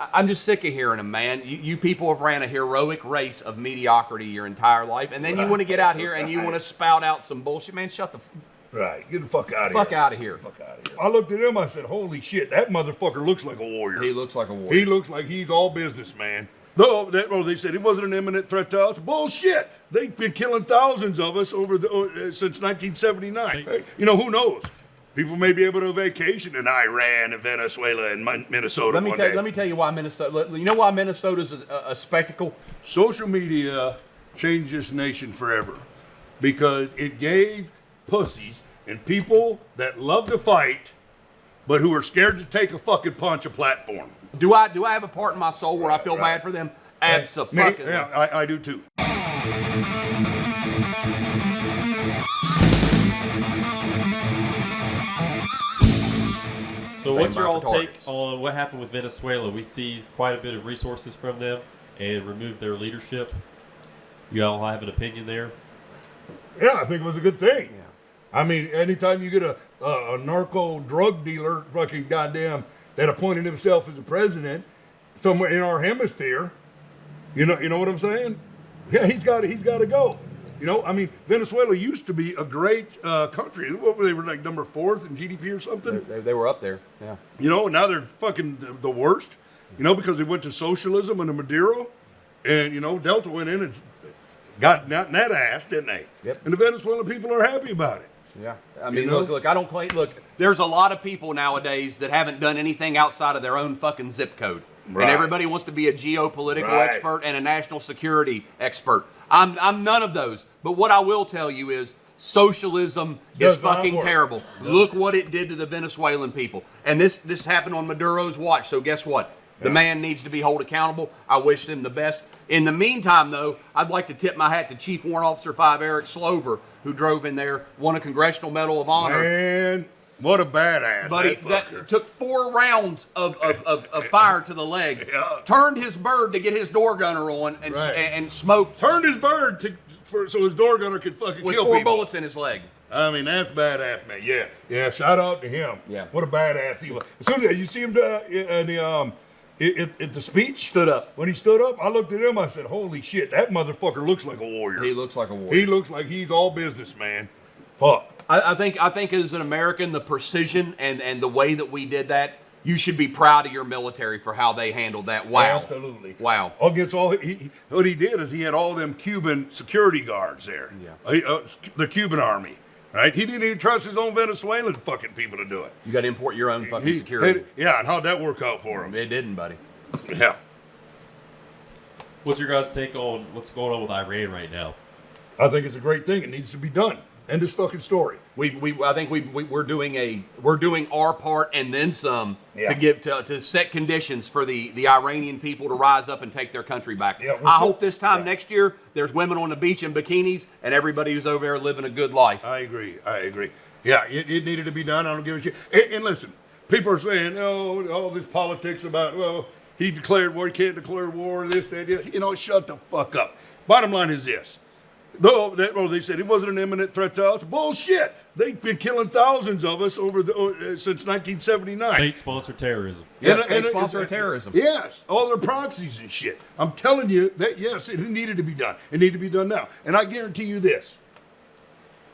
I'm just sick of hearing them, man. You people have ran a heroic race of mediocrity your entire life, and then you want to get out here and you want to spout out some bullshit, man. Shut the Right, get the fuck out of here. fuck out of here. Fuck out of here. I looked at him, I said, holy shit, that motherfucker looks like a warrior. He looks like a warrior. He looks like he's all business, man. No, they said he wasn't an imminent threat to us. Bullshit. They've been killing thousands of us since 1979. Hey, you know, who knows? People may be able to vacation in Iran and Venezuela and Minnesota one day. Let me tell you why Minnesota. You know why Minnesota's a spectacle? Social media changed this nation forever because it gave pussies and people that love to fight but who are scared to take a fucking punch a platform. Do I have a part in my soul where I feel bad for them? Absolutely. Yeah, I do too. So what's your all's take on what happened with Venezuela? We seized quite a bit of resources from them and removed their leadership. You all have an opinion there? Yeah, I think it was a good thing. Yeah. I mean, anytime you get a narco drug dealer fucking goddamn that appointed himself as a president somewhere in our hemisphere, you know what I'm saying? Yeah, he's got to go. You know, I mean, Venezuela used to be a great country. What were they were like number 4th in GDP or something? They were up there. Yeah. You know, now they're fucking the worst. You know, because they went to socialism under Maduro, and you know, Delta went in and got that ass, didn't they? Yep. And the Venezuelan people are happy about it. Yeah. I mean, You know? look, I don't claim. Look, there's a lot of people nowadays that haven't done anything outside of their own fucking zip code. Right. And everybody wants to be a geopolitical Right. expert and a national security expert. I'm none of those. But what I will tell you is socialism is Does not fucking work. terrible. No. Look what it did to the Venezuelan people. And this happened on Maduro's watch. So guess what? The man needs to be held accountable. I wish them the best. In the meantime, though, I'd like to tip my hat to Chief Warrant Officer 5 Eric Slover, who drove in there, won a Congressional Medal of Honor. Man, what a badass. But that took 4 rounds of fire to the leg. Yeah. Turned his bird to get his door gunner on and Right. and smoked Turned his bird so his door gunner could fucking with kill 4 people. bullets in his leg. I mean, that's badass, man. Yeah. Shout out to him. Yeah. What a badass he was. As soon as you see him at the speech, Stood up. when he stood up, I looked at him. I said, "Holy shit, that motherfucker looks like a warrior. He looks like a warrior. He looks like he's all business, man. Fuck." I think as an American, the precision and the way that we did that, you should be proud of your military for how they handled that. Wow. Absolutely. Wow. Against all what he did is he had all them Cuban security guards there. Yeah. The Cuban army. Right? He didn't even trust his own Venezuelan fucking people to do it. You got to import your own fucking security. Yeah, and how'd that work out for him? It didn't, buddy. Yeah. What's your guys' take on what's going on with Iran right now? I think it's a great thing. It needs to be done. End this fucking story. I think we're doing our part and then some Yeah. to set conditions for the Iranian people to rise up and take their country back. Yeah, I hope this time next year there's women on the beach in bikinis and everybody who's over there living a good life. I agree. Yeah, it needed to be done. I don't give a shit. And listen, people are saying, oh, all this politics about, well, he declared war, he can't declare war, this, that, you know, shut the fuck up. Bottom line is this. They said he wasn't an imminent threat to us. Bullshit. They've been killing thousands of us since 1979. State-sponsored terrorism. Yes, state-sponsored terrorism. Yes, all their proxies and shit. I'm telling you that, yes, it needed to be done. It needed to be done now. And I guarantee you this.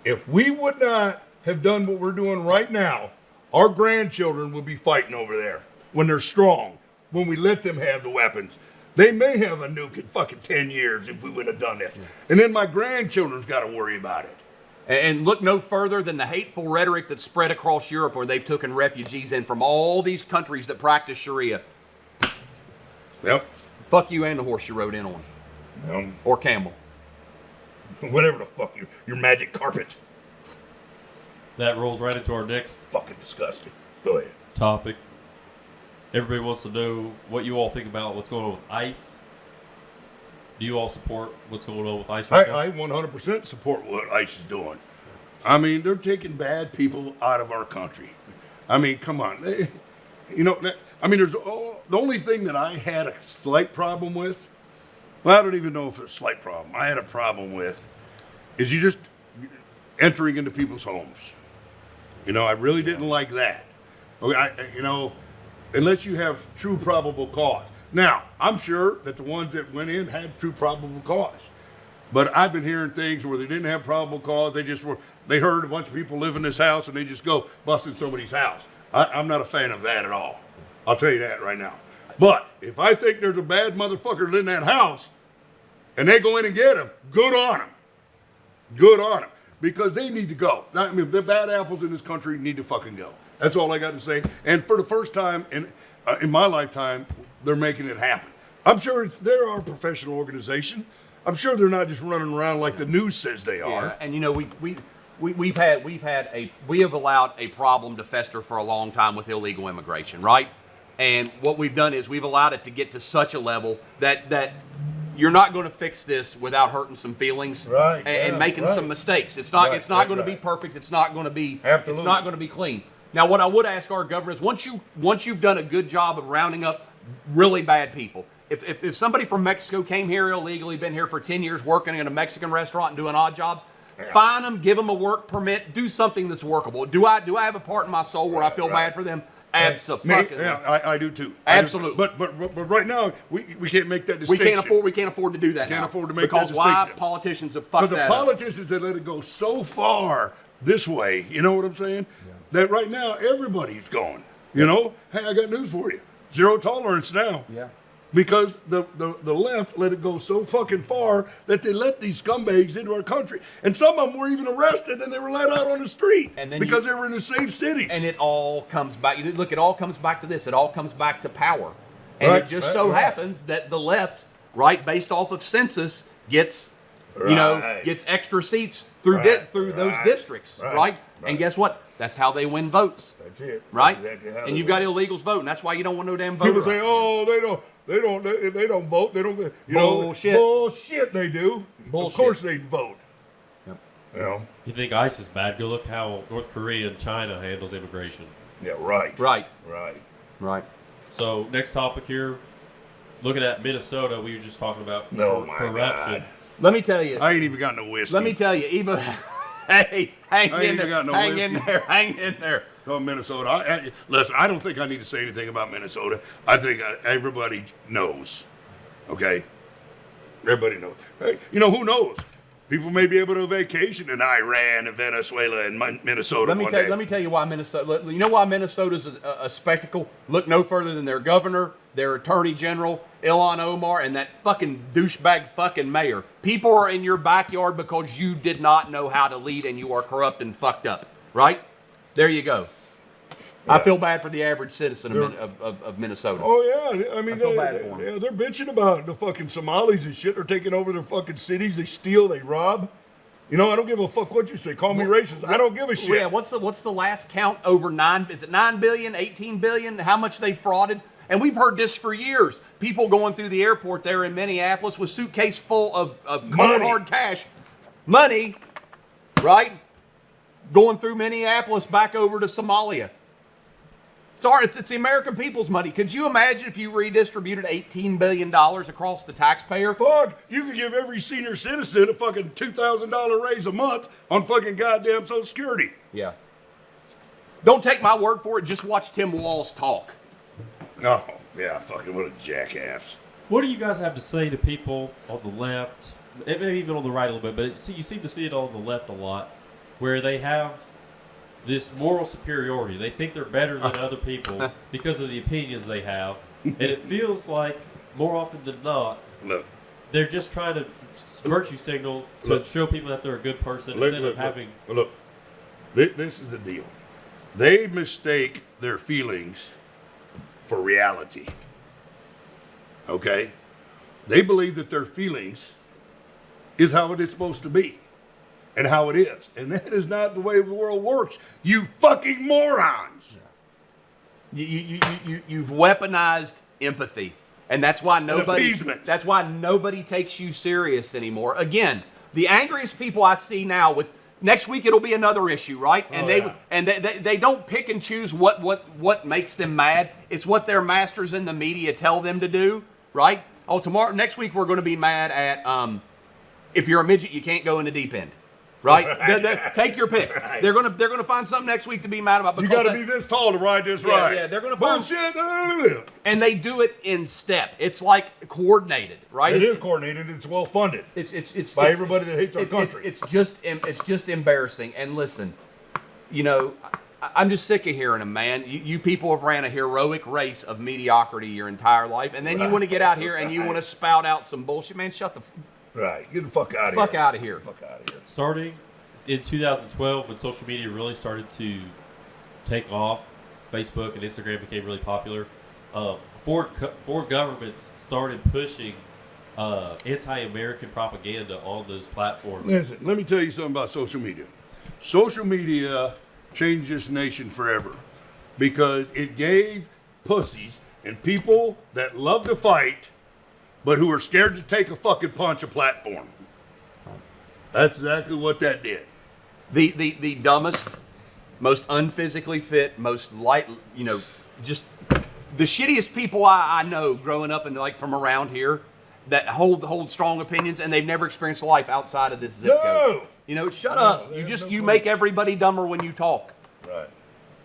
If we would not have done what we're doing right now, our grandchildren would be fighting over there when they're strong, when we let them have the weapons. They may have a nuke in fucking 10 years if we would have done this. And then my grandchildren's got to worry about it. And look no further than the hateful rhetoric that's spread across Europe where they've taken refugees in from all these countries that practice Sharia. Yep. Fuck you and the horse you rode in on. Or camel. Whatever the fuck, your magic carpet. That rolls right into our next Fucking disgusting. Go ahead. topic. Everybody wants to know what you all think about what's going on with ICE. Do you all support what's going on with ICE right now? I 100% support what ICE is doing. I mean, they're taking bad people out of our country. I mean, come on. The only thing that I had a slight problem with, well, I don't even know if it's a slight problem. I had a problem with is you just entering into people's homes. I really didn't like that. Okay, unless you have true probable cause. Now, I'm sure that the ones that went in had true probable cause. But I've been hearing things where they didn't have probable cause. They heard a bunch of people live in this house and they just go busting somebody's house. I'm not a fan of that at all. I'll tell you that right now. But if I think there's a bad motherfucker in that house and they go in and get him, good on them. Good on them. Because they need to go. I mean, the bad apples in this country need to fucking go. That's all I got to say. And for the first time in my lifetime, they're making it happen. I'm sure they're our professional organization. I'm sure they're not just running around like the news says they are. Yeah, and you know, we have allowed a problem to fester for a long time with illegal immigration, right? And what we've done is we've allowed it to get to such a level that you're not going to fix this without hurting some feelings, right? And making some mistakes. It's not going to be perfect. It's not going to be Absolutely. It's not going to be clean. Now, what I would ask our government is once you've done a good job of rounding up really bad people. If somebody from Mexico came here illegally, been here for 10 years working in a Mexican restaurant and doing odd jobs, fine them, give them a work permit, do something that's workable. Do I have a part in my soul where I feel bad for them? Absolutely. Yeah, I do too. Absolutely. But right now we can't make that distinction. We can't afford to do that. Can't now. afford to make because that distinction. Why politicians have fucked that the up. politicians that let it go so far this way, you know what I'm saying? Yeah. That right now everybody's going. You know, hey, I got news for you. Zero tolerance now. Yeah. Because the left let it go so fucking far that they let these scumbags into our country. And some of them were even arrested and they were let out on the street because they were in the safe cities. And it all comes back. Look, it all comes back to this. It all comes back to power. And it just so happens that the left, right, based off of census, gets extra seats through those districts, right? And guess what? That's how they win votes. That's it. Right? That's exactly and you've got illegals voting. That's why you don't want no damn voter. People say, "Oh, they don't vote. They don't." You bullshit. Bullshit. They do. Bullshit. Of course they vote. Yep. You know. You think ICE is bad? Go look how North Korea and China handles immigration. Yeah. Right. Right. So next topic here, looking at Minnesota, we were just talking about corruption. God. Let me tell you. I ain't even got no whiskey. Let me tell you, even hey, hang in there. Oh, Minnesota. Listen, I don't think I need to say anything about Minnesota. I think everybody knows. Okay? Everybody knows. Hey, you know, who knows? People may be able to vacation in Iran and Venezuela and Minnesota one day. Let me tell you why Minnesota. You know why Minnesota's a spectacle? Look no further than their governor, their attorney general, Ilhan Omar, and that fucking douchebag fucking mayor. People are in your backyard because you did not know how to lead and you are corrupt and fucked up. Right? There you go. Yeah. I feel bad for the average citizen of Minnesota. Oh, yeah. I mean, they're bitching about the fucking Somalis and shit. They're taking over their fucking cities. They steal. They rob. You know, I don't give a fuck what you say. Call me racist. I don't give a shit. Yeah, what's the last count? Over 9? Is it 9 billion, 18 billion? How much they frauded? And we've heard this for years. People going through the airport there in Minneapolis with suitcase full of cold hard cash. Money, right? Going through Minneapolis back over to Somalia. It's the American people's money. Could you imagine if you redistributed $18 billion across the taxpayer? Fuck, you could give every senior citizen a fucking $2,000 raise a month on fucking goddamn Social Security. Yeah. Don't take my word for it. Just watch Tim Walz talk. Oh, yeah, fucking what a jackass. What do you guys have to say to people on the left, and maybe even on the right a little bit, but you seem to see it on the left a lot, where they have this moral superiority. They think they're better than other people because of the opinions they have. And it feels like, more often than not, they're just trying to virtue signal to show people that they're a good person instead of having... Look, this is the deal. They mistake their feelings for reality. Okay? They believe that their feelings is how it is supposed to be. And how it is. And that is not the way the world works. You fucking morons. You've weaponized empathy. And that's why nobody takes you serious anymore. Again, the angriest people I see now with next week it'll be another issue, right? And they don't pick and choose what makes them mad. It's what their masters in the media tell them to do, right? Next week we're going to be mad at if you're a midget you can't go in the deep end. Right? Take your pick. They're gonna find something next week to be mad about. You got to be this tall to ride this ride. Yeah, they're gonna find bullshit. And they do it in step. It's like coordinated, right? It is coordinated. It's well funded. It's by everybody that hates our country. It's just embarrassing. And listen, you know, I'm just sick of hearing them, man. You people have ran a heroic race of mediocrity your entire life, and then you want to get out here and you want to spout out some bullshit, man. Shut the right. Get the fuck out of here. Fuck out of here. Fuck out of here. Starting in 2012, when social media really started to take off, Facebook and Instagram became really popular. Foreign governments started pushing anti-American propaganda on those platforms. Listen, let me tell you something about social media. Social media changed this nation forever because it gave pussies and people that love to fight but who are scared to take a fucking punch a platform. That's exactly what that did. The dumbest, most unphysically fit, most light, you know, just the shittiest people I know growing up and like from around here that hold strong opinions and they've never experienced life outside of this zip code. You know, shut up. You make everybody dumber when you talk. Right.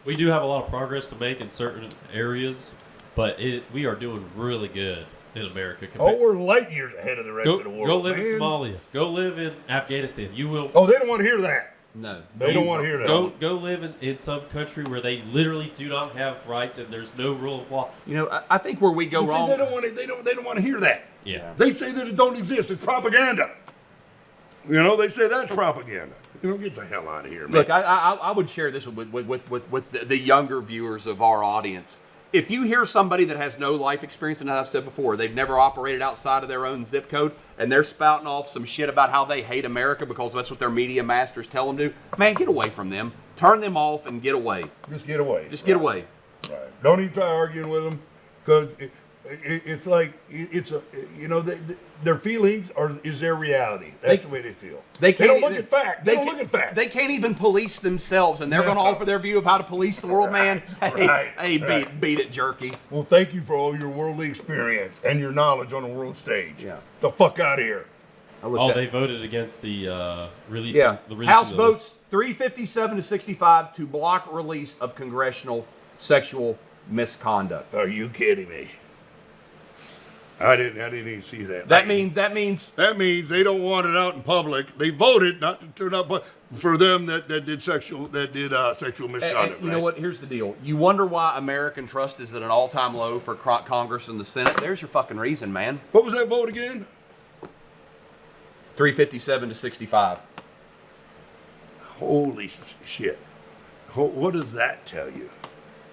We do have a lot of progress to make in certain areas, but we are doing really good in America. We're light years ahead of the rest of the world. Go live in Somalia. Go live in Afghanistan. You will. Oh, they don't want to hear that. No. They don't want to hear that. Go live in some country where they literally do not have rights and there's no rule of law. You know, I think where we go wrong. They don't want to. They don't want to hear that. Yeah. They say that it don't exist. It's propaganda. You know, they say that's propaganda. You know, get the hell out of here, man. Look, I would share this with the younger viewers of our audience. If you hear somebody that has no life experience, and as I've said before, they've never operated outside of their own zip code, and they're spouting off some shit about how they hate America because that's what their media masters tell them to, man, get away from them. Turn them off and get away. Just get away. Just get away. Right. Don't even try arguing with them because it's like it's a their feelings is their reality. That's the way they feel. They don't look at facts. They don't look at facts. They can't even police themselves, and they're going to offer their view of how to police the world, man. Hey, beat it, jerky. Well, thank you for all your worldly experience and your knowledge on the world stage. Yeah. The fuck out of here. They voted against the release. Yeah. The House votes 357 to 65 to block release of congressional sexual misconduct. Are you kidding me? I didn't even see that. That means they don't want it out in public. They voted not to turn up, but for them that did sexual misconduct. You know what? Here's the deal. You wonder why American trust is at an all-time low for Congress and the Senate. There's your fucking reason, man. What was that vote again? 357 to 65. Holy shit! What does that tell you?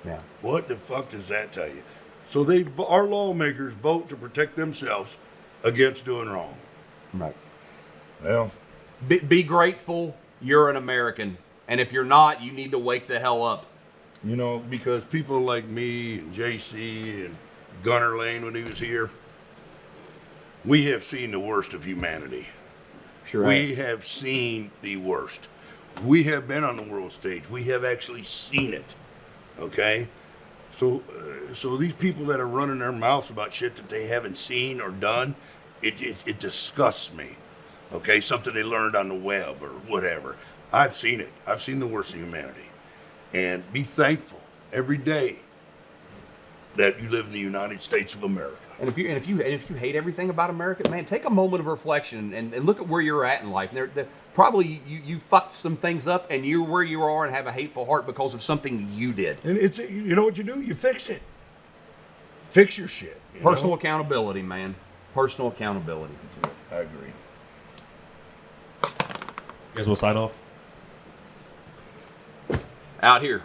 Yeah. What the fuck does that tell you? So our lawmakers vote to protect themselves against doing wrong. Right. Well, be grateful you're an American, and if you're not, you need to wake the hell up. You know, because people like me and JC and Gunner Lane when he was here, we have seen the worst of humanity. Sure. We have seen the worst. We have been on the world stage. We have actually seen it. Okay. So these people that are running their mouths about shit that they haven't seen or done, it disgusts me. Okay, something they learned on the web or whatever. I've seen it. I've seen the worst of humanity, and be thankful every day that you live in the United States of America. And if you hate everything about America, man, take a moment of reflection and look at where you're at in life. Probably you fucked some things up, and you're where you are and have a hateful heart because of something you did. And you know what you do? You fix it. Fix your shit. Personal accountability, man. Personal accountability. I agree. You guys want to sign off? Out here.